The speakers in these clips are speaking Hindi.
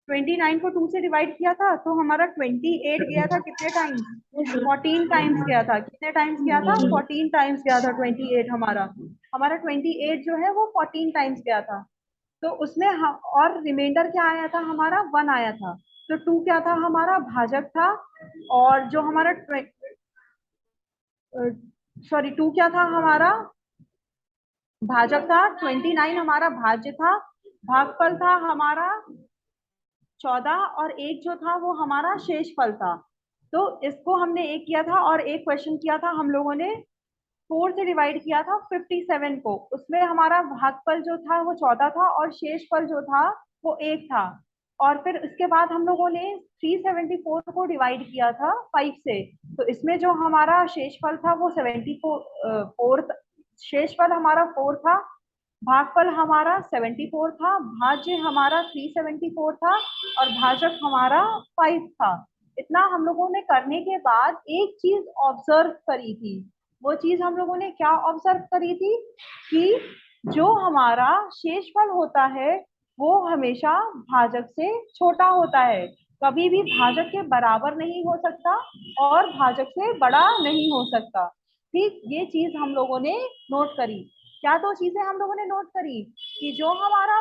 29 को 2 से डिवाइड किया था तो हमारा 28 गया था कितने टाइम्स? 14 टाइम्स गया था। कितने टाइम्स गया था? 14 टाइम्स गया था 28 हमारा। हमारा 28 जो है वो 14 टाइम्स गया था। तो उसमें और रिमाइंडर क्या आया था? हमारा 1 आया था। तो 2 क्या था? हमारा भाजक था। और जो हमारा सॉरी 2 क्या था? हमारा भाजक था। 29 हमारा भाज्य था। भागफल था हमारा 14 और एक जो था वो हमारा शेषफल था। तो इसको हमने एक किया था और एक क्वेश्चन किया था हम लोगों ने 4 से डिवाइड किया था 57 को। उसमें हमारा भागफल जो था वो 14 था और शेषफल जो था वो 1 था। और फिर उसके बाद हम लोगों ने 374 को डिवाइड किया था 5 से। तो इसमें जो हमारा शेषफल था वो 74 शेषफल हमारा 4 था। भागफल हमारा 74 था। भाज्य हमारा 374 था। और भाजक हमारा 5 था। इतना हम लोगों ने करने के बाद एक चीज ऑब्जर्व करी थी। वो चीज हम लोगों ने क्या ऑब्जर्व करी थी कि जो हमारा शेषफल होता है वो हमेशा भाजक से छोटा होता है। कभी भी भाजक के बराबर नहीं हो सकता और भाजक से बड़ा नहीं हो सकता। ठीक, ये चीज हम लोगों ने नोट करी। क्या दो चीजें हम लोगों ने नोट करी कि जो हमारा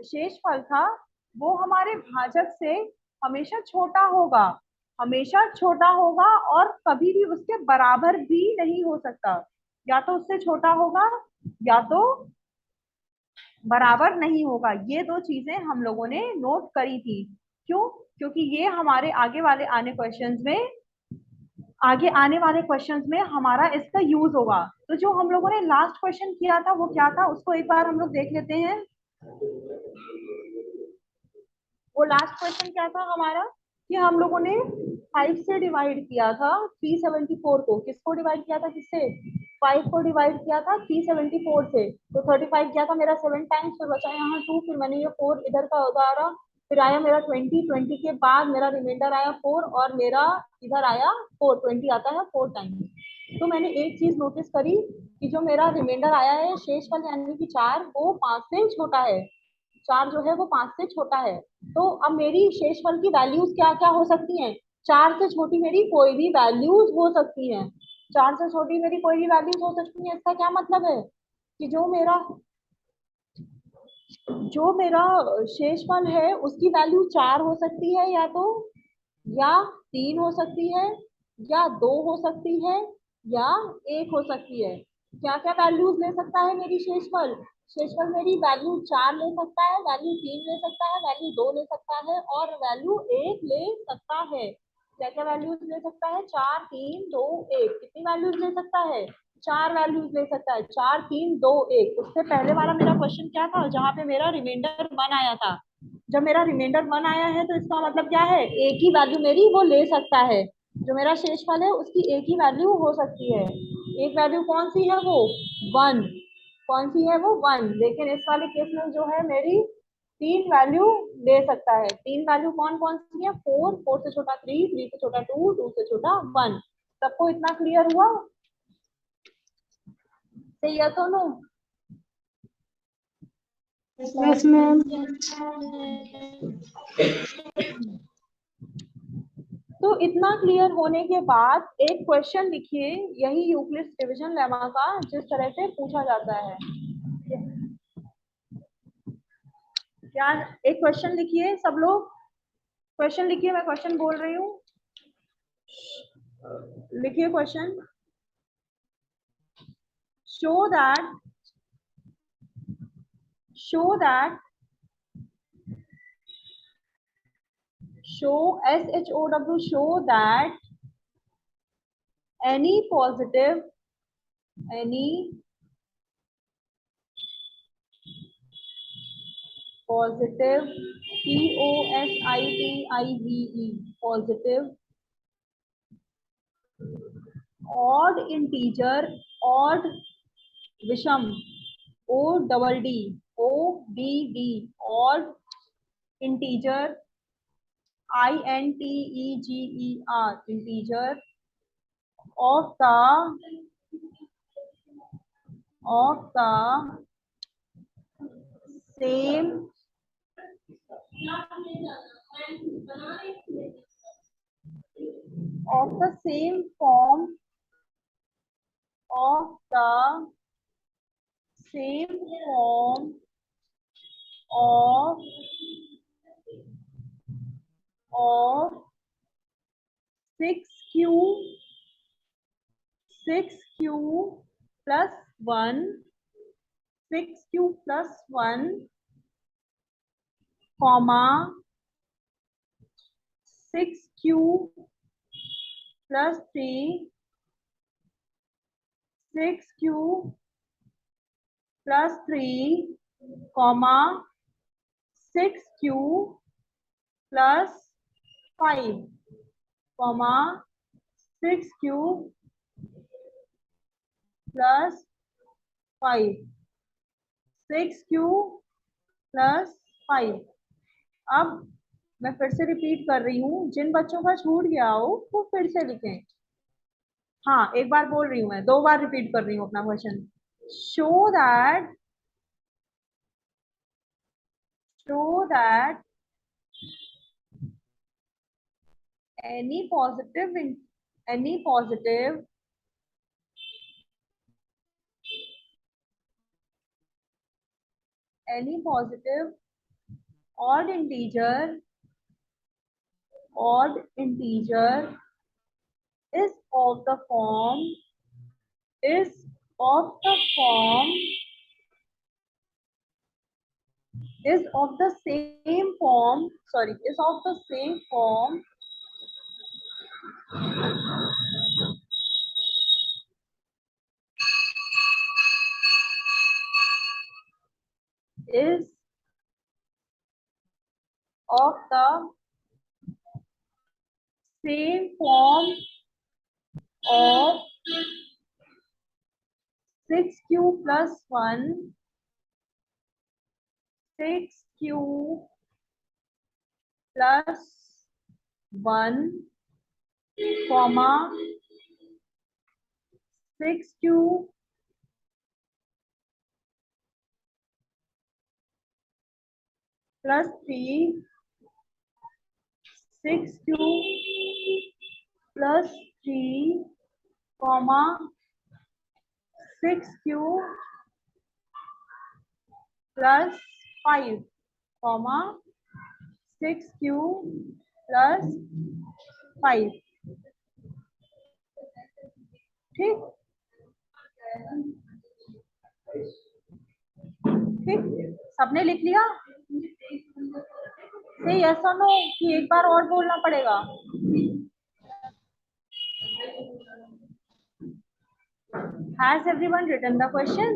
शेषफल था वो हमारे भाजक से हमेशा छोटा होगा। हमेशा छोटा होगा और कभी भी उसके बराबर भी नहीं हो सकता। या तो उससे छोटा होगा या तो बराबर नहीं होगा। ये दो चीजें हम लोगों ने नोट करी थी। क्यों? क्योंकि ये हमारे आगे आने वाले क्वेश्चंस में हमारा इसका यूज होगा। तो जो हम लोगों ने लास्ट क्वेश्चन किया था वो क्या था उसको एक बार हम लोग देख लेते हैं। वो लास्ट क्वेश्चन क्या था हमारा कि हम लोगों ने 5 से डिवाइड किया था 374 को। किसको डिवाइड किया था? किससे? 5 को डिवाइड किया था 374 से। तो 35 गया था मेरा 7 टाइम्स। फिर बचा यहाँ 2। फिर मैंने ये 4 इधर का उतारा। फिर आया मेरा 20 के बाद मेरा रिमाइंडर आया 4 और मेरा इधर आया 4। 20 आता है 4 टाइम्स। तो मैंने एक चीज नोटिस करी कि जो मेरा रिमाइंडर आया है शेषफल यानी कि 4 वो 5 से छोटा है। 4 जो है वो 5 से छोटा है। तो अब मेरी शेषफल की वैल्यूज क्या क्या हो सकती हैं? 4 से छोटी मेरी कोई भी वैल्यूज हो सकती हैं। 4 से छोटी मेरी कोई भी वैल्यूज हो सकती हैं। इसका क्या मतलब है कि जो मेरा शेषफल है उसकी वैल्यू 4 हो सकती है या 3 हो सकती है या 2 हो सकती है या 1 हो सकती है। क्या क्या वैल्यूज ले सकता है मेरी शेषफल? शेषफल मेरी वैल्यू 4 ले सकता है, वैल्यू 3 ले सकता है, वैल्यू 2 ले सकता है और वैल्यू 1 ले सकता है। क्या क्या वैल्यूज ले सकता है? 4 3 2 1। कितनी वैल्यूज ले सकता है? 4 वैल्यूज ले सकता है। 4 3 2 1। उससे पहले वाला मेरा क्वेश्चन क्या था जहाँ पे मेरा रिमाइंडर 1 आया था? जब मेरा रिमाइंडर 1 आया है तो इसका मतलब क्या है? एक ही वैल्यू मेरी वो ले सकता है। जो मेरा शेषफल है उसकी एक ही वैल्यू हो सकती है। एक वैल्यू कौन सी है? वो 1। कौन सी है? वो 1। लेकिन इस वाले केस में जो है मेरी 3 वैल्यू ले सकता है। 3 वैल्यू कौन कौन सी है? 4 4 से छोटा 3 3 से छोटा 2 2 से छोटा 1। सबको इतना क्लियर हुआ? सही है तो नो? Yes ma'am. तो इतना क्लियर होने के बाद एक क्वेश्चन लिखिए यही यूक्लिड्स डिवीजन लेमा का जिस तरह से पूछा जाता है। क्या एक क्वेश्चन लिखिए सब लोग? क्वेश्चन लिखिए, मैं क्वेश्चन बोल रही हूँ। लिखिए question. show that show that show show show that any positive any positive positive odd integer odd विषम ODD odd integer integer of the same of the same form of the same form of 6q 6q plus 1 6q plus 1 comma 6q plus 3 6q plus 3 comma 6q plus 5 comma 6q plus 5 6q plus 5। अब मैं फिर से रिपीट कर रही हूँ, जिन बच्चों का छूट गया हो वो फिर से लिखें। हाँ, एक बार बोल रही हूँ, मैं 2 बार रिपीट कर रही हूँ अपना question. Show that any positive odd integer is of the form is of the same form is of the same form of 6q plus 1 6q plus 1 comma 6q plus 3 6q plus 3 comma 6q plus 5 comma 6q plus 5। ठीक ठीक, सबने लिख लिया? से यस और नो कि एक बार और बोलना पड़ेगा? Has everyone written the question?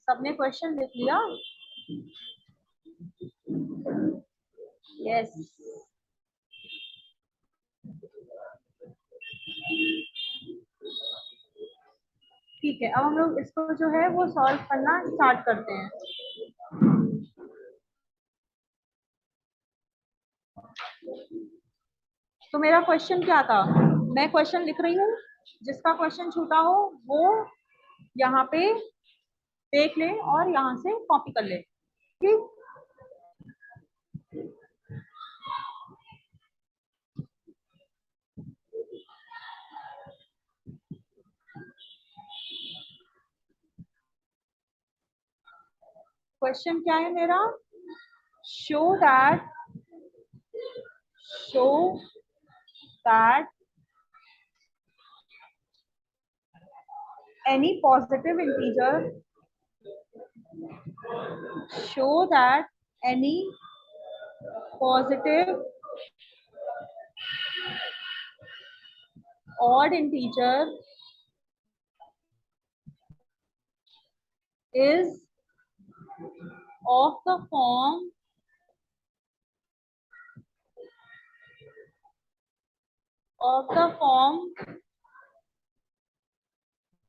सबने क्वेश्चन लिख लिया? Yes. ठीक है, अब हम लोग इसको जो है वो सॉल्व करना स्टार्ट करते हैं। तो मेरा क्वेश्चन क्या था? मैं क्वेश्चन लिख रही हूँ, जिसका क्वेश्चन छूटा हो वो यहाँ पे देख ले और यहाँ से कॉपी कर ले। ठीक, क्वेश्चन क्या है मेरा? Show that any positive integer odd integer is of the form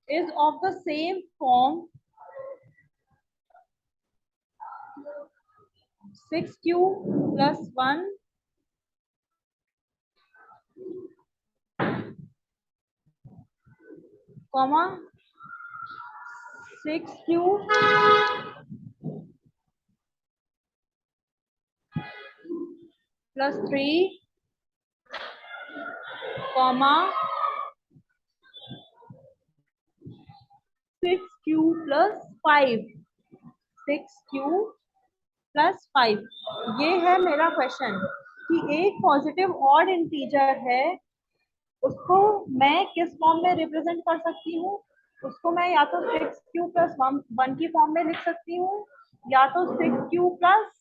is of the same form 6q plus 1 comma 6q plus 3 comma 6q plus 5, 6q plus 5। ये है मेरा क्वेश्चन कि एक पॉजिटिव ऑड इंटीजर है, उसको मैं किस फॉर्म में रिप्रेजेंट कर सकती हूँ। उसको मैं या तो 6q प्लस 1 की फॉर्म में लिख सकती हूँ, या तो 6q प्लस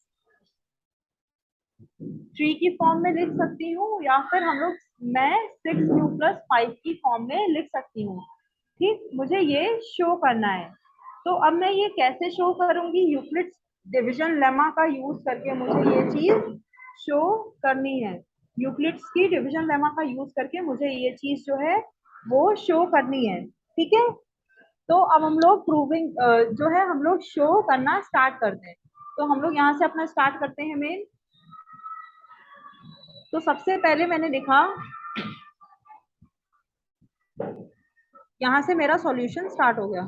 3 की फॉर्म में लिख सकती हूँ, या फिर मैं 6q प्लस 5 की फॉर्म में लिख सकती हूँ। ठीक, मुझे ये शो करना है। तो अब मैं ये कैसे शो करूंगी? यूक्लिड्स डिवीजन लेमा का यूज करके मुझे ये चीज शो करनी है। यूक्लिड्स की डिवीजन लेमा का यूज करके मुझे ये चीज जो है वो शो करनी है। ठीक है, तो अब हम लोग प्रूविंग जो है हम लोग शो करना स्टार्ट करते हैं। तो हम लोग यहाँ से अपना स्टार्ट करते हैं मेन। तो सबसे पहले मैंने लिखा, यहाँ से मेरा सॉल्यूशन स्टार्ट हो गया।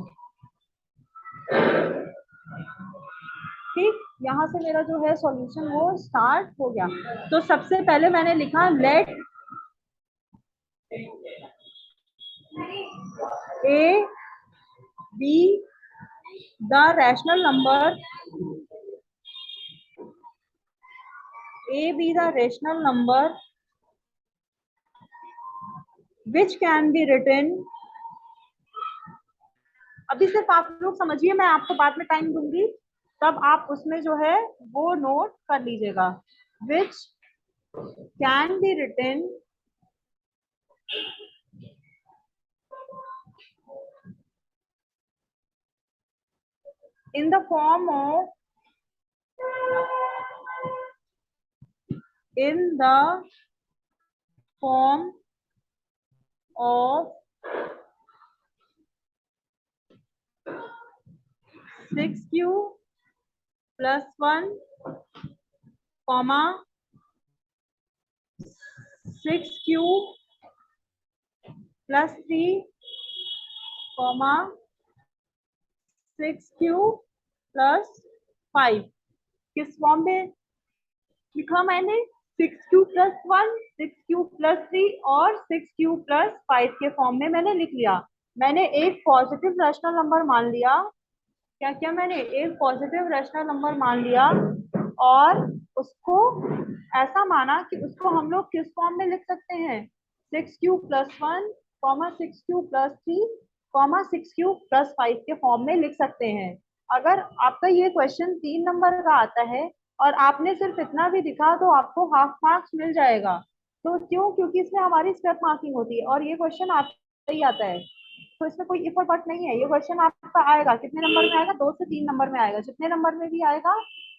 ठीक, यहाँ से मेरा जो है सॉल्यूशन वो स्टार्ट हो गया। तो सबसे पहले मैंने लिखा let A be the rational number, A be the rational number which can be written. अभी सिर्फ आप लोग समझिए, मैं आपको बाद में टाइम दूंगी, तब आप उसमें जो है वो नोट कर लीजिएगा। Which can be written in the form of in the form of 6q plus 1 comma 6q plus 3 comma 6q plus 5। किस फॉर्म में लिखा मैंने? 6q plus 1, 6q plus 3 और 6q plus 5 के फॉर्म में मैंने लिख लिया। मैंने एक पॉजिटिव रैशनल नंबर मान लिया। क्या क्या मैंने एक पॉजिटिव रैशनल नंबर मान लिया, और उसको ऐसा माना कि उसको हम लोग किस फॉर्म में लिख सकते हैं? 6q plus 1 comma 6q plus 3 comma 6q plus 5 के फॉर्म में लिख सकते हैं। अगर आपका ये क्वेश्चन 3 नंबर का आता है और आपने सिर्फ इतना भी दिखा तो आपको हाफ मार्क्स मिल जाएगा। तो क्यों? क्योंकि इसमें हमारी स्टेप मार्किंग होती है और ये क्वेश्चन आपका ही आता है, तो इसमें कोई इफ और बट नहीं है। ये क्वेश्चन आपका आएगा, कितने नंबर में आएगा? 2 से 3 नंबर में आएगा। जितने नंबर में भी आएगा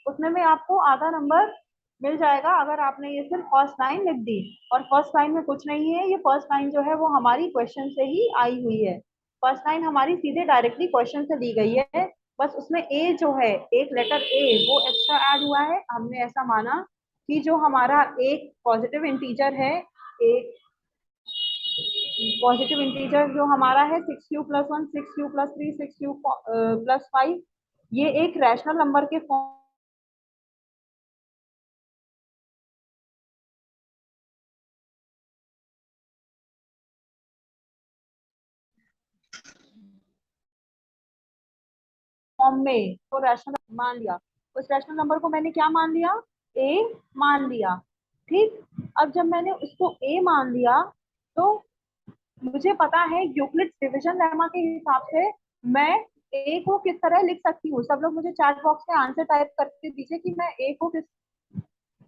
उतने में आपको आधा नंबर मिल जाएगा, अगर आपने ये सिर्फ फर्स्ट लाइन लिख दी। और फर्स्ट लाइन में कुछ नहीं है, ये फर्स्ट लाइन जो है वो हमारी क्वेश्चन से ही आई हुई है। फर्स्ट लाइन हमारी सीधे डायरेक्टली क्वेश्चन से दी गई है, बस उसमें ए जो है, एक लेटर ए वो एक्स्ट्रा ऐड हुआ है। हमने ऐसा माना कि जो हमारा एक पॉजिटिव इंटीजर है, एक पॉजिटिव इंटीजर जो हमारा है 6q plus 1, 6q plus 3, 6q plus 5, ये एक रैशनल नंबर के फॉर्म में तो रैशनल मान लिया। उस रैशनल नंबर को मैंने क्या मान लिया? ए मान लिया। ठीक, अब जब मैंने उसको ए मान लिया तो मुझे पता है यूक्लिड्स डिवीजन लेमा के हिसाब से मैं ए को किस तरह लिख सकती हूँ। सब लोग मुझे चैट बॉक्स में आंसर टाइप करके दीजिए कि मैं ए को किस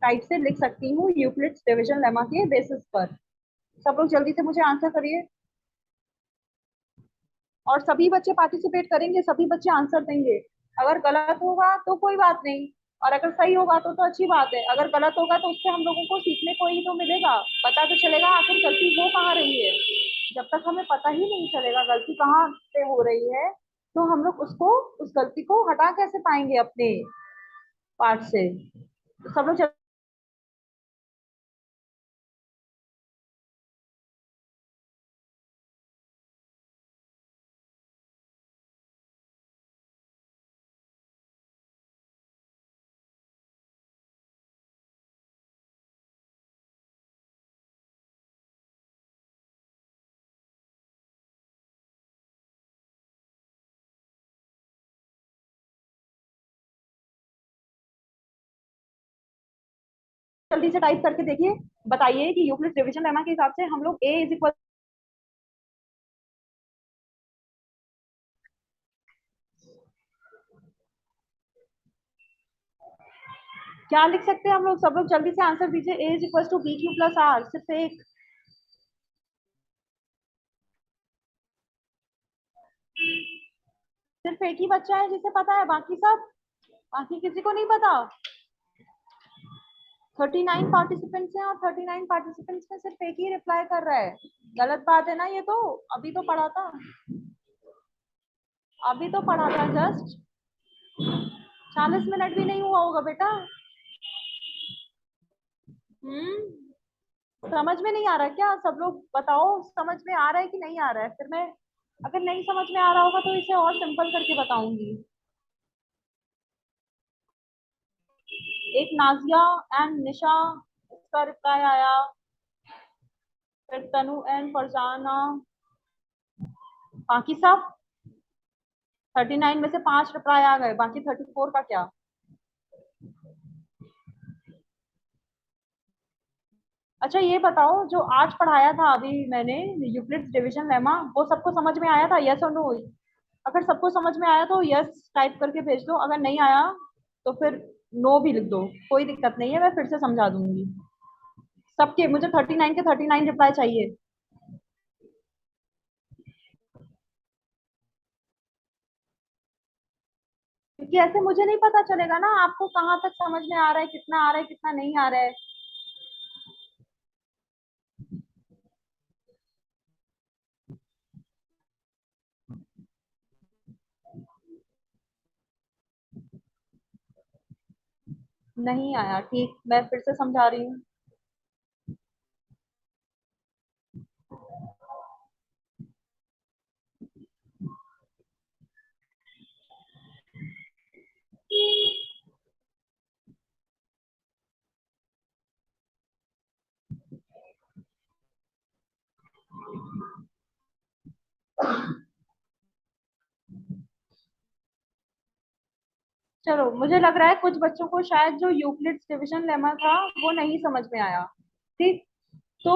टाइप से लिख सकती हूँ यूक्लिड्स डिवीजन लेमा के बेसिस पर। सब लोग जल्दी से मुझे आंसर करिए, और सभी बच्चे पार्टिसिपेट करेंगे, सभी बच्चे आंसर देंगे। अगर गलत होगा तो कोई बात नहीं, और अगर सही होगा तो अच्छी बात है। अगर गलत होगा तो उससे हम लोगों को सीखने को ही तो मिलेगा, पता तो चलेगा आखिर गलती हो कहाँ रही है। जब तक हमें पता ही नहीं चलेगा गलती कहाँ से हो रही है, तो हम लोग उस गलती को हटा कैसे पाएंगे अपने पार्ट से। तो सब लोग जल्दी से टाइप करके देखिए, बताइए कि यूक्लिड डिवीजन लेमा के हिसाब से हम लोग a इज इक्वल, क्या लिख सकते हैं हम लोग? सब लोग जल्दी से आंसर दीजिए। a is equal to B Q plus R, सिर्फ एक, सिर्फ एक ही बच्चा है जिसे पता है, बाकी सब, बाकी किसी को नहीं पता। 39 पार्टिसिपेंट्स हैं और 39 पार्टिसिपेंट्स में सिर्फ एक ही रिप्लाई कर रहा है। गलत बात है ना ये तो? अभी तो पढ़ा था, अभी तो पढ़ा था, जस्ट 40 मिनट भी नहीं हुआ होगा बेटा। समझ में नहीं आ रहा क्या? सब लोग बताओ, समझ में आ रहा है कि नहीं आ रहा है? फिर मैं, अगर नहीं समझ में आ रहा होगा तो इसे और सिंपल करके बताऊंगी। एक नाजिया एंड निशा, इसका रिप्लाई आया, फिर तनु एंड फरजाना, बाकी सब 39 में से 5 रिप्लाई आ गए, बाकी 34 का क्या? अच्छा ये बताओ, जो आज पढ़ाया था अभी मैंने यूक्लिड्स डिवीजन लेमा, वो सबको समझ में आया था? यस और नो? अगर सबको समझ में आया तो यस टाइप करके भेज दो, अगर नहीं आया तो फिर नो भी लिख दो, कोई दिक्कत नहीं है, मैं फिर से समझा दूंगी सबके। मुझे 39 के 39 रिप्लाई चाहिए। क्योंकि ऐसे मुझे नहीं पता चलेगा ना आपको कहाँ तक समझ में आ रहा है, कितना आ रहा है, कितना नहीं आ रहा है। नहीं आया, ठीक, मैं फिर से समझा रही हूँ। चलो, मुझे लग रहा है कुछ बच्चों को शायद जो यूक्लिड्स डिवीजन लेमा था वो नहीं समझ में आया, ठीक, तो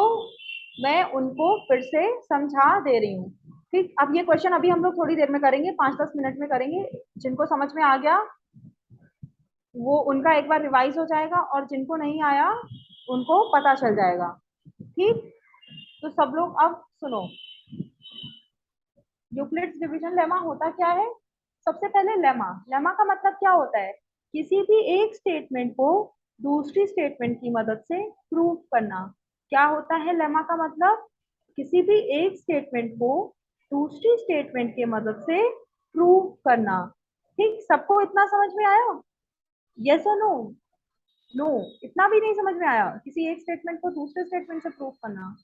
मैं उनको फिर से समझा दे रही हूँ। ठीक, अब ये क्वेश्चन अभी हम लोग थोड़ी देर में करेंगे, 5-10 मिनट में करेंगे। जिनको समझ में आ गया वो उनका एक बार रिवाइज हो जाएगा, और जिनको नहीं आया उनको पता चल जाएगा। ठीक, तो सब लोग अब सुनो, यूक्लिड्स डिवीजन लेमा होता क्या है? सबसे पहले लेमा, लेमा का मतलब क्या होता है? किसी भी एक स्टेटमेंट को दूसरी स्टेटमेंट की मदद से प्रूव करना। क्या होता है लेमा का मतलब? किसी भी एक स्टेटमेंट को दूसरी स्टेटमेंट की मदद से प्रूव करना। ठीक, सबको इतना समझ में आया? यस और नो? नो, इतना भी नहीं समझ में आया? किसी एक स्टेटमेंट को दूसरे स्टेटमेंट से प्रूव करना।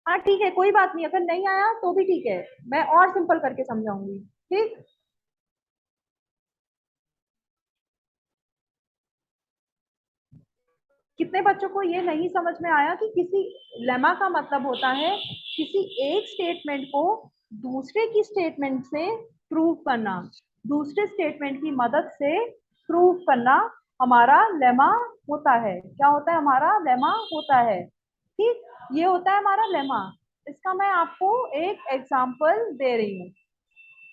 हाँ ठीक है, कोई बात नहीं, अगर नहीं आया तो भी ठीक है, मैं और सिंपल करके समझाऊंगी। ठीक, कितने बच्चों को ये नहीं समझ में आया कि किसी लेमा का मतलब होता है किसी एक स्टेटमेंट को दूसरे की स्टेटमेंट से प्रूव करना, दूसरे स्टेटमेंट की मदद से प्रूव करना हमारा लेमा होता है। क्या होता है? हमारा लेमा होता है। ठीक, ये होता है हमारा लेमा। इसका मैं आपको एक एग्जांपल दे रही हूँ।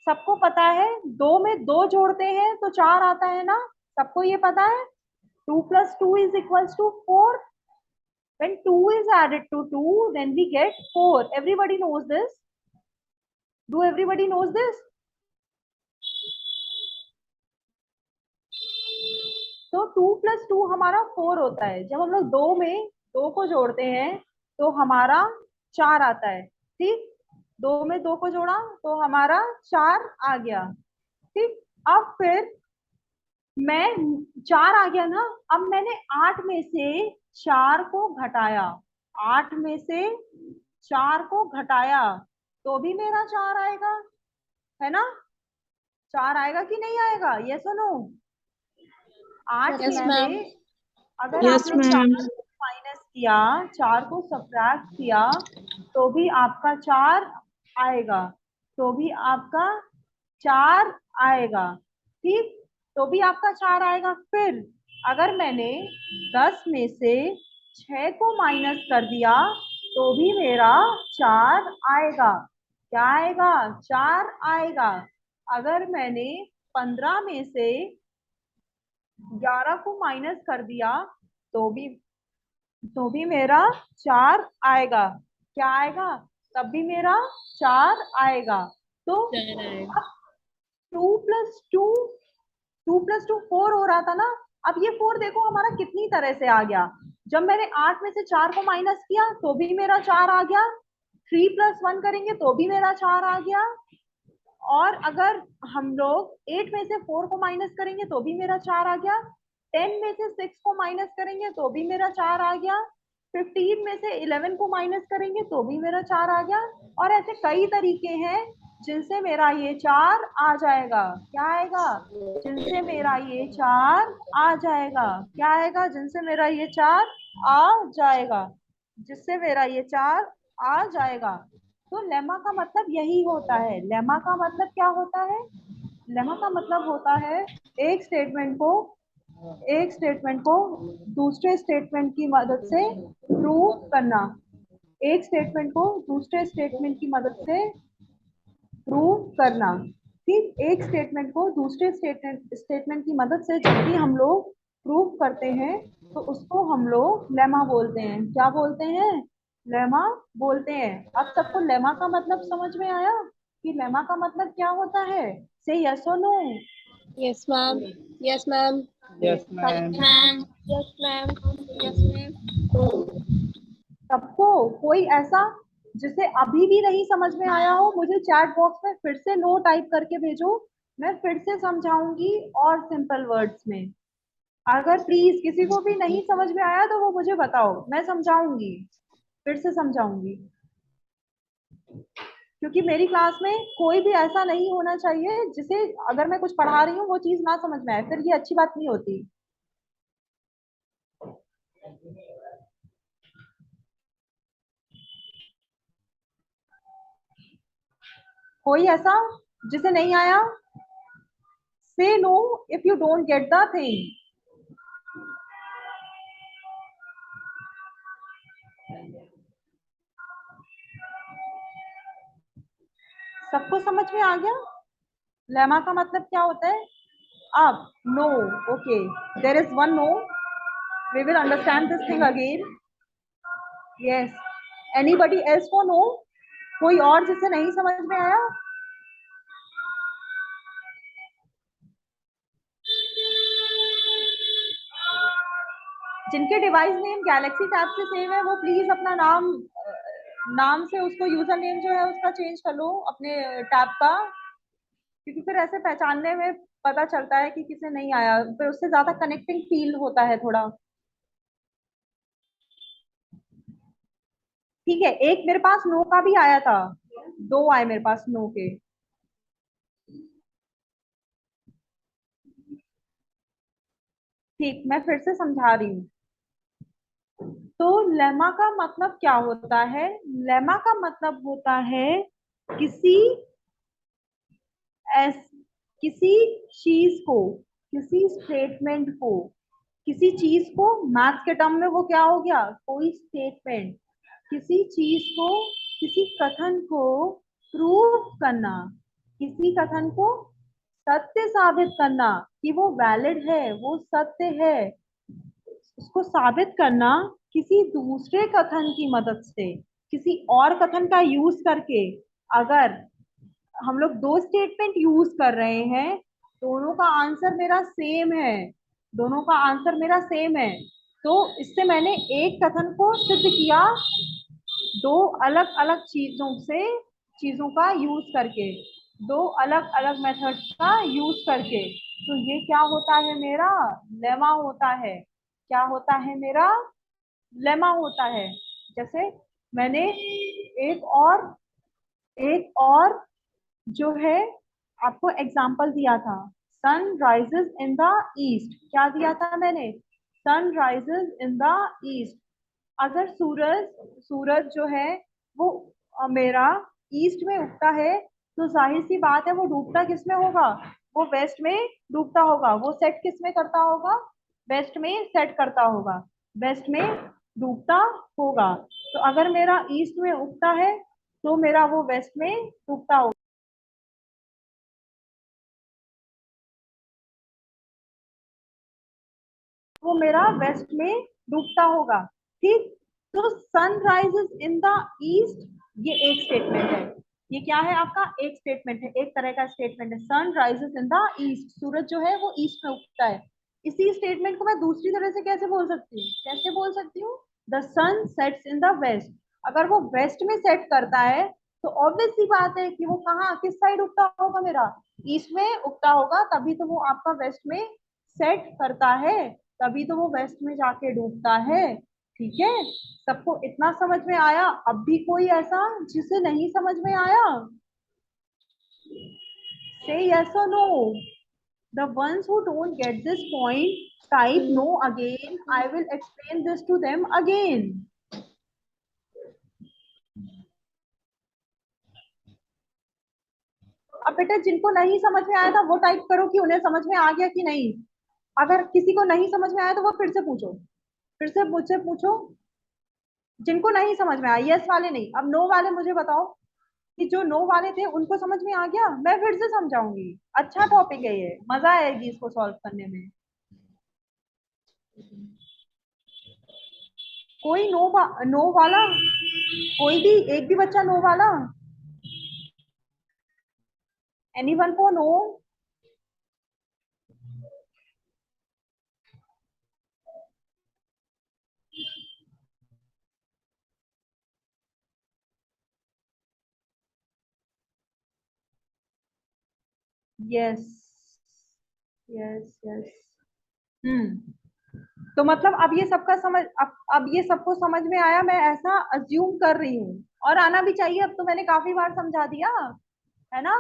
सबको पता है दो में दो जोड़ते हैं तो 4 आता है ना, सबको ये पता है। 2 plus 2 is equals to 4. When 2 is added to 2, then we get 4. Everybody knows this. Do everybody knows this? तो 2 plus 2 हमारा 4 होता है। जब हम लोग दो में दो को जोड़ते हैं तो हमारा 4 आता है। ठीक, दो में दो को जोड़ा तो हमारा 4 आ गया। ठीक, अब फिर मैं 4 आ गया ना, अब मैंने 8 में से 4 को घटाया, 8 में से 4 को घटाया तो भी मेरा 4 आएगा, है ना? 4 आएगा कि नहीं आएगा? ये सुनो, 8 यस में मैम। से अगर आप यस लोग 4 मैम। को माइनस किया, 4 को सब्ट्रैक्ट किया तो भी आपका 4 आएगा, तो भी आपका 4 आएगा। ठीक, तो भी आपका 4 आएगा। फिर अगर मैंने 10 में से 6 को माइनस कर दिया तो भी मेरा 4 आएगा। क्या आएगा? 4 आएगा। अगर मैंने 15 में से 11 को माइनस कर दिया तो भी मेरा 4 आएगा। क्या आएगा? तब भी मेरा 4 आएगा। तो 2 + 2 4 हो रहा था ना। अब ये 4 देखो हमारा कितनी तरह से आ गया। जब मैंने 8 में से 4 को माइनस किया तो भी मेरा 4 आ गया। 3 + 1 करेंगे तो भी मेरा 4 आ गया। और अगर हम लोग 8 में से 4 को माइनस करेंगे तो भी मेरा 4 आ गया। 10 में से 6 को माइनस करेंगे तो भी मेरा 4 आ गया। 15 में से 11 को माइनस करेंगे तो भी मेरा 4 आ गया। और ऐसे कई तरीके हैं जिनसे मेरा ये 4 आ जाएगा। क्या आएगा? जिनसे मेरा ये 4 आ जाएगा। क्या आएगा? जिनसे मेरा ये 4 आ जाएगा। जिससे मेरा ये 4 आ जाएगा। तो लेमा का मतलब यही होता है। लेमा का मतलब क्या होता है? लेमा का मतलब होता है एक स्टेटमेंट को दूसरे स्टेटमेंट की मदद से प्रूव करना। एक स्टेटमेंट को दूसरे स्टेटमेंट की मदद से प्रूव करना। ठीक, एक स्टेटमेंट को दूसरे स्टेटमेंट की मदद से जब भी हम लोग प्रूव करते हैं तो उसको हम लोग लेमा बोलते हैं। क्या बोलते हैं? लेमा बोलते हैं। अब सबको लेमा का मतलब समझ में आया कि लेमा का मतलब क्या होता है? से यस और no. Yes, ma'am. Yes, ma'am. Yes, ma'am. Ma'am. Yes, ma'am. Yes, ma'am. सबको कोई ऐसा जिसे अभी भी नहीं समझ में आया हो, मुझे चैट बॉक्स में फिर से नो टाइप करके भेजो। मैं फिर से समझाऊंगी और सिंपल वर्ड्स में। अगर प्लीज किसी को भी नहीं समझ में आया तो वो मुझे बताओ, मैं समझाऊंगी, फिर से समझाऊंगी। क्योंकि मेरी क्लास में कोई भी ऐसा नहीं होना चाहिए जिसे अगर मैं कुछ पढ़ा रही हूँ वो चीज ना समझ में आए, फिर ये अच्छी बात नहीं होती। कोई ऐसा जिसे नहीं आया? से know if you don't get the thing. सबको समझ में आ गया लेमा का मतलब क्या होता है? अब no, okay, there is one no, we will understand this thing again. Yes, anybody else for no? कोई और जिसे नहीं समझ में आया? जिनके डिवाइस नेम गैलेक्सी टैब से सेव है वो प्लीज अपना नाम से उसको यूजर नेम जो है उसका चेंज कर लो अपने टैब का। क्योंकि फिर ऐसे पहचानने में पता चलता है कि किसे नहीं आया, फिर उससे ज्यादा कनेक्टिंग फील होता है थोड़ा। ठीक है, एक मेरे पास नो का भी आया था, 2 आए मेरे पास नो के। ठीक, मैं फिर से समझा रही हूँ। तो लेमा का मतलब क्या होता है? लेमा का मतलब होता है किसी एस किसी चीज को, किसी स्टेटमेंट को, किसी चीज को, मैथ्स के टर्म में वो क्या हो गया? कोई स्टेटमेंट। किसी चीज को, किसी कथन को प्रूव करना, किसी कथन को सत्य साबित करना कि वो वैलिड है, वो सत्य है, उसको साबित करना किसी दूसरे कथन की मदद से, किसी और कथन का यूज करके। अगर हम लोग 2 स्टेटमेंट यूज कर रहे हैं, दोनों का आंसर मेरा सेम है, दोनों का आंसर मेरा सेम है, तो इससे मैंने एक कथन को सिद्ध किया 2 अलग अलग चीजों का यूज करके, 2 अलग अलग मेथड्स का यूज करके। तो ये क्या होता है? मेरा लेमा होता है। क्या होता है? मेरा लेमा होता है। जैसे मैंने एक और जो है आपको एग्जाम्पल दिया था, sun rises in the east. क्या दिया था मैंने? Sun rises in the east. अगर सूरज सूरज जो है वो मेरा ईस्ट में उगता है तो जाहिर सी बात है वो डूबता किस में होगा? वो वेस्ट में डूबता होगा। वो सेट किस में करता होगा? वेस्ट में सेट करता होगा, वेस्ट में डूबता होगा। तो अगर मेरा ईस्ट में उगता है तो मेरा वो वेस्ट में डूबता होगा। वो मेरा वेस्ट में डूबता होगा। ठीक, तो sun rises in the east, ये एक स्टेटमेंट है। ये क्या है आपका? एक स्टेटमेंट है, एक तरह का स्टेटमेंट है। Sun rises in the east, सूरज जो है वो ईस्ट में उगता है। इसी स्टेटमेंट को मैं दूसरी तरह से कैसे बोल सकती हूँ? कैसे बोल सकती हूँ? The sun sets in the west. अगर वो वेस्ट में सेट करता है तो ऑब्वियस सी बात है कि वो कहाँ, किस साइड उगता होगा? मेरा ईस्ट में उगता होगा, तभी तो वो आपका वेस्ट में सेट करता है, तभी तो वो वेस्ट में जाके डूबता है। ठीक है, सबको इतना समझ में आया? अब भी कोई ऐसा जिसे नहीं समझ में आया? से yes or no. The ones who don't get this point, type no again. I will explain this to them again. अब बेटा जिनको नहीं समझ में आया था वो टाइप करो कि उन्हें समझ में आ गया कि नहीं। अगर किसी को नहीं समझ में आया तो वो फिर से पूछो, फिर से मुझसे पूछो। जिनको नहीं समझ में आया, यस वाले नहीं, अब नो वाले मुझे बताओ कि जो नो वाले थे उनको समझ में आ गया? मैं फिर से समझाऊंगी। अच्छा टॉपिक है ये, मजा आएगी इसको सॉल्व करने में। कोई नो वाला, कोई भी एक भी बच्चा नो वाला? एनीवन को नो? Yes, yes, yes. तो मतलब अब ये सबका समझ, अब ये सबको समझ में आया, मैं ऐसा अज्यूम कर रही हूँ। और आना भी चाहिए, अब तो मैंने काफी बार समझा दिया है ना,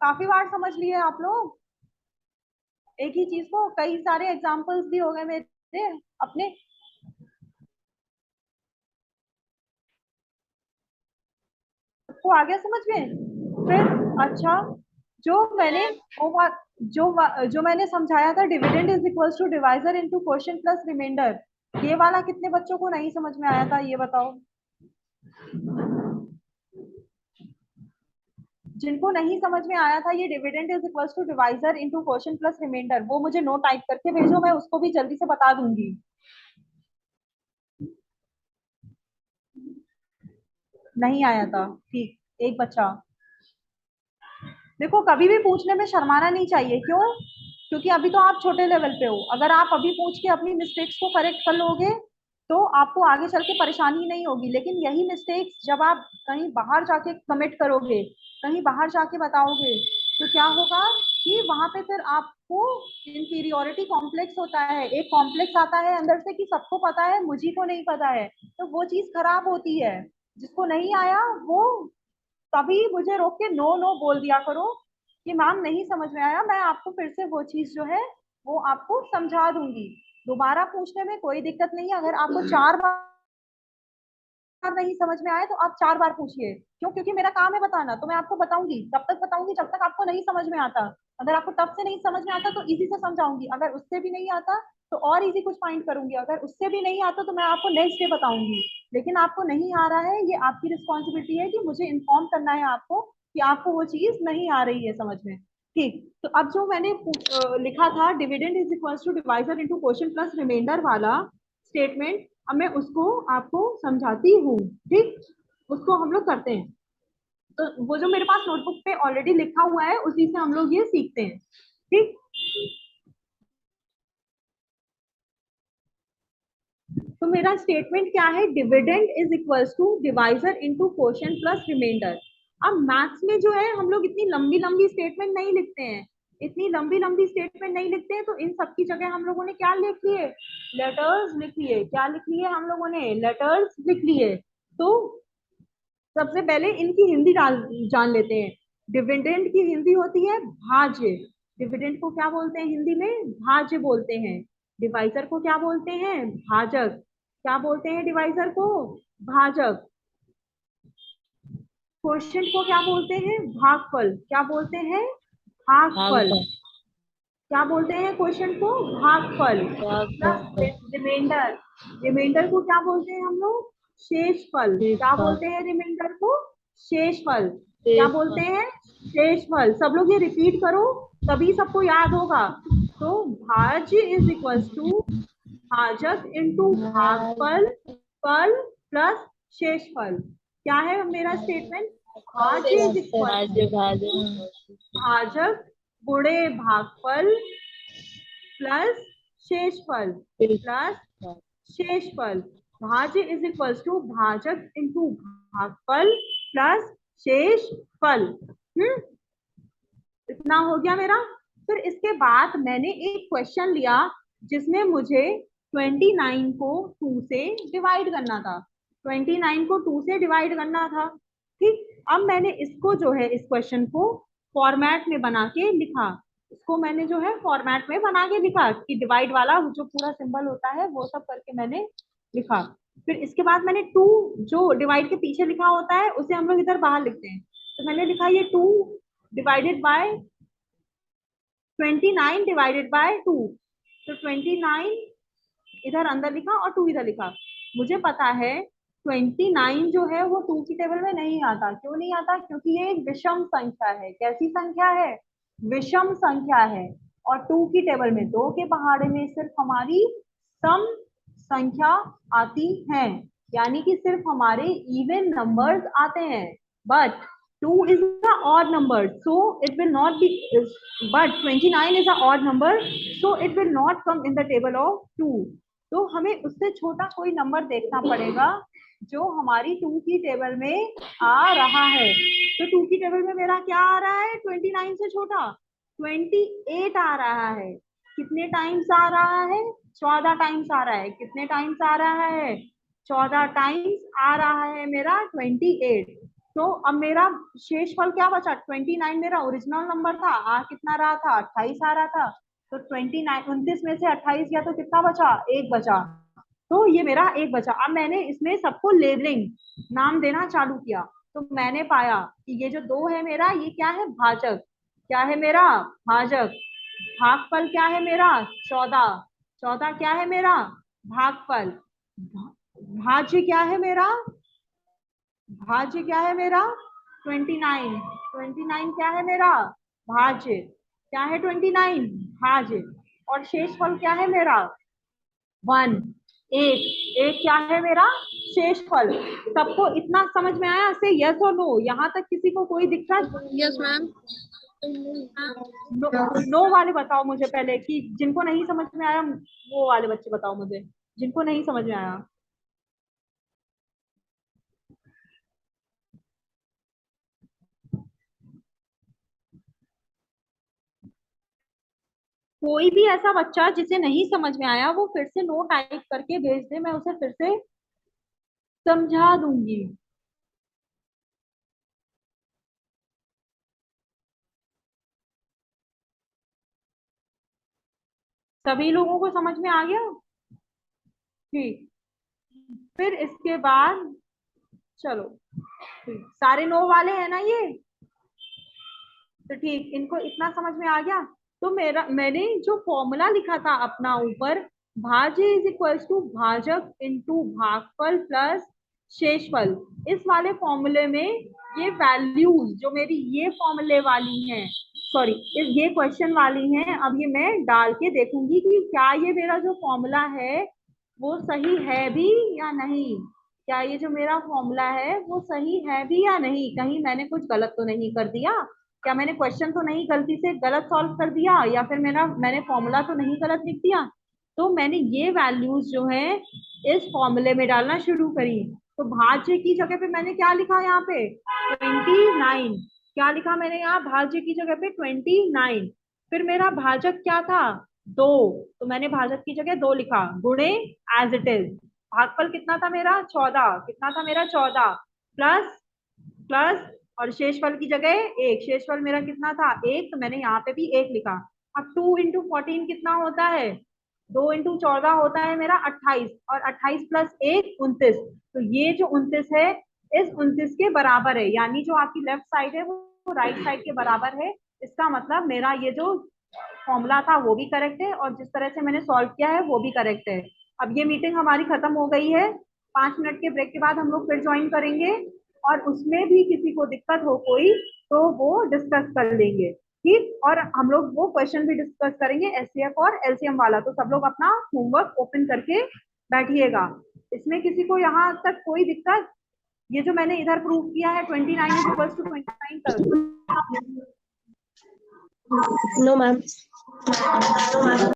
काफी बार समझ लिए आप लोग एक ही चीज को। कई सारे एग्जाम्पल्स भी हो गए मेरे अपने। सबको आ गया समझ में? फिर अच्छा, जो मैंने वो बात जो मैंने समझाया था, dividend is equals to divisor into quotient plus remainder, ये वाला कितने बच्चों को नहीं समझ में आया था ये बताओ? जिनको नहीं समझ में आया था ये dividend is equals to divisor into quotient plus remainder, वो मुझे नो टाइप करके भेजो, मैं उसको भी जल्दी से बता दूंगी। नहीं आया था, ठीक, एक बच्चा। देखो कभी भी पूछने में शर्माना नहीं चाहिए, क्यों? क्योंकि अभी तो आप छोटे लेवल पे हो। अगर आप अभी पूछ के अपनी मिस्टेक्स को करेक्ट कर लोगे तो आपको आगे चल के परेशानी नहीं होगी। लेकिन यही मिस्टेक्स जब आप कहीं बाहर जाके कमिट करोगे, कहीं बाहर जाके बताओगे, तो क्या होगा कि वहां पे फिर आपको इंफीरियोरिटी कॉम्प्लेक्स होता है, एक कॉम्प्लेक्स आता है अंदर से कि सबको पता है मुझी को नहीं पता है, तो वो चीज खराब होती है। जिसको नहीं आया वो तभी मुझे रोक के नो नो बोल दिया करो कि मैम नहीं समझ में आया, मैं आपको फिर से वो चीज जो है वो आपको समझा दूंगी। दोबारा पूछने में कोई दिक्कत नहीं है। अगर आपको 4 बार नहीं समझ में आए तो आप 4 बार पूछिए। क्यों? क्योंकि मेरा काम है बताना, तो मैं आपको बताऊंगी, तब तक बताऊंगी जब तक आपको नहीं समझ में आता। अगर आपको तब से नहीं समझ में आता तो इजी से समझाऊंगी, अगर उससे भी नहीं आता तो और इजी कुछ फाइंड करूंगी, अगर उससे भी नहीं आता तो मैं आपको नेक्स्ट डे बताऊंगी। लेकिन आपको नहीं आ रहा है, ये आपकी रिस्पॉन्सिबिलिटी है कि मुझे इन्फॉर्म करना है आपको कि आपको वो चीज नहीं आ रही है समझ में। ठीक, तो अब जो मैंने लिखा था dividend is equal to divisor into quotient plus remainder वाला स्टेटमेंट, अब मैं उसको आपको समझाती हूँ। ठीक, उसको हम लोग करते हैं। तो वो जो मेरे पास नोटबुक पे ऑलरेडी लिखा हुआ है उसी से हम लोग ये सीखते हैं। ठीक, तो मेरा स्टेटमेंट क्या है? Dividend is equals to divisor into quotient plus remainder. अब मैथ्स में जो है हम लोग इतनी लंबी लंबी स्टेटमेंट नहीं लिखते हैं, इतनी लंबी लंबी स्टेटमेंट नहीं लिखते हैं। तो इन सब की जगह हम लोगों ने क्या लिख लिए? लेटर्स लिख लिए। क्या लिख लिए हम लोगों ने? लेटर्स लिख लिए। तो सबसे पहले इनकी हिंदी जान लेते हैं। डिविडेंड की हिंदी होती है भाज्य। डिविडेंड को क्या बोलते हैं हिंदी में? भाज्य बोलते हैं। डिवाइजर को क्या बोलते हैं? भाजक। क्या बोलते हैं डिवाइजर को? भाजक। क्वोशिएंट को क्या बोलते हैं? भागफल। क्या बोलते हैं? भागफल। क्या बोलते हैं क्वेश्चन को? भागफल प्लस रिमाइंडर। रिमाइंडर को क्या बोलते हैं हम लोग? शेषफल। क्या बोलते हैं रिमाइंडर को? शेषफल। क्या बोलते हैं? शेषफल। सब लोग ये रिपीट करो, तभी सबको याद होगा। तो भाज्य इज इक्वल्स टू भाजक इंटू भागफल फल प्लस शेषफल। क्या है मेरा स्टेटमेंट? भाज्य इज इक्वल भाजक गुणे भागफल प्लस शेषफल प्लस शेषफल। भाज्य इज इक्वल्स टू भाजक इंटू भागफल प्लस शेषफल। इतना हो गया मेरा। फिर इसके बाद मैंने एक क्वेश्चन लिया जिसमें मुझे 29 को 2 से डिवाइड करना था। 29 को 2 से डिवाइड करना था। ठीक, अब मैंने इसको जो है इस क्वेश्चन को फॉर्मेट में बना के लिखा। इसको मैंने जो है फॉर्मेट में बना के लिखा कि डिवाइड वाला जो पूरा सिंबल होता है वो सब करके मैंने लिखा। फिर इसके बाद मैंने 2 जो डिवाइड के पीछे लिखा होता है उसे हम लोग इधर बाहर लिखते हैं। तो मैंने लिखा ये 2 डिवाइडेड बाय 29 डिवाइडेड बाय 2। तो 29 इधर अंदर लिखा और 2 इधर लिखा। मुझे पता है 29 जो है वो 2 की टेबल में नहीं आता। क्यों नहीं आता? क्योंकि ये एक विषम संख्या है। कैसी संख्या है? विषम संख्या है। और 2 की टेबल में 2 के पहाड़े में सिर्फ हमारी सम संख्या आती है, यानी कि सिर्फ हमारे इवन नंबर्स आते हैं। But 2 is a odd number, so it will not be. But 29 is a odd number, so it will not come in the table of 2. तो हमें उससे छोटा कोई नंबर देखना पड़ेगा जो हमारी 2 की टेबल में आ रहा है। तो 2 की टेबल में मेरा क्या आ रहा है? 29 से छोटा 28 आ रहा है। कितने टाइम्स आ रहा है? 14 टाइम्स आ रहा है। कितने टाइम्स आ रहा है? 14 टाइम्स आ रहा है मेरा 28। तो अब मेरा शेषफल क्या बचा? 29 मेरा ओरिजिनल नंबर था, आ कितना रहा था? 28 आ रहा था। तो 29 29 में से 28 गया तो कितना बचा? 1 बचा। तो ये मेरा 1 बचा। अब मैंने इसमें सबको लेबलिंग नाम देना चालू किया। तो मैंने पाया कि ये जो 2 है मेरा, ये क्या है? भाजक। क्या है मेरा? भाजक। भागफल क्या है मेरा? 14। 14 क्या है मेरा? भागफल। भाज्य क्या है मेरा? भाज्य क्या है मेरा? 29। 29 क्या है मेरा? भाज्य। क्या है 29? भाज्य। और शेषफल क्या है मेरा? 1। एक। एक क्या है मेरा? शेषफल। सबको इतना समझ में आया? से यस और नो? यहाँ तक किसी को कोई दिक्कत? Yes ma'am. नो वाले बताओ मुझे पहले, कि जिनको नहीं समझ में आया वो वाले बच्चे बताओ मुझे, जिनको नहीं समझ में आया। कोई भी ऐसा बच्चा जिसे नहीं समझ में आया वो फिर से नो टाइप करके भेज दे, मैं उसे फिर से समझा दूंगी। सभी लोगों को समझ में आ गया? ठीक। फिर इसके बाद चलो, ठीक, सारे नो वाले हैं ना ये? तो ठीक, इनको इतना समझ में आ गया। तो मैंने जो फॉर्मूला लिखा था अपना ऊपर, भाज्य इज इक्वल्स टू भाजक इंटू भागफल प्लस शेषफल, इस वाले फॉर्मूले में ये वैल्यूज जो मेरी ये फॉर्मूले वाली हैं, सॉरी ये क्वेश्चन वाली हैं, अब ये मैं डाल के देखूंगी कि क्या ये मेरा जो फॉर्मूला है वो सही है भी या नहीं। क्या ये जो मेरा फॉर्मूला है वो सही है भी या नहीं, कहीं मैंने कुछ गलत तो नहीं कर दिया? क्या मैंने क्वेश्चन तो नहीं गलती से गलत सॉल्व कर दिया, या फिर मैंने फॉर्मूला तो नहीं गलत लिख दिया? तो मैंने ये वैल्यूज जो है इस फॉर्मूले में डालना शुरू करी। तो भाज्य की जगह पे मैंने क्या लिखा यहाँ पे? 29। क्या लिखा मैंने यहाँ भाज्य की जगह पे? 29। फिर मेरा भाजक क्या था? 2। तो मैंने भाजक की जगह 2 लिखा, गुणे एज इट इज। भागफल कितना था मेरा? 14। कितना था मेरा? 14 प्लस प्लस और शेषफल की जगह 1। शेषफल मेरा कितना था? 1। तो मैंने यहाँ पे भी 1 लिखा। अब 2 इंटू 14 कितना होता है? 2 इंटू 14 होता है मेरा 28, और 28 प्लस 1 29। तो ये जो 29 है इस 29 के बराबर है, यानी जो आपकी लेफ्ट साइड है वो राइट साइड के बराबर है। इसका मतलब मेरा ये जो फॉर्मूला था वो भी करेक्ट है और जिस तरह से मैंने सॉल्व किया है वो भी करेक्ट है। अब ये मीटिंग हमारी खत्म हो गई है, 5 मिनट के ब्रेक के बाद हम लोग फिर ज्वाइन करेंगे और उसमें भी किसी को दिक्कत हो कोई तो वो डिस्कस कर लेंगे, ठीक। और हम लोग वो क्वेश्चन भी डिस्कस करेंगे एचसीएफ और एलसीएम वाला, तो सब लोग अपना होमवर्क ओपन करके बैठिएगा। इसमें किसी को यहाँ तक कोई दिक्कत? ये जो मैंने इधर प्रूव किया है 29 इज इक्वल्स टू 29 तक। No, ma'am.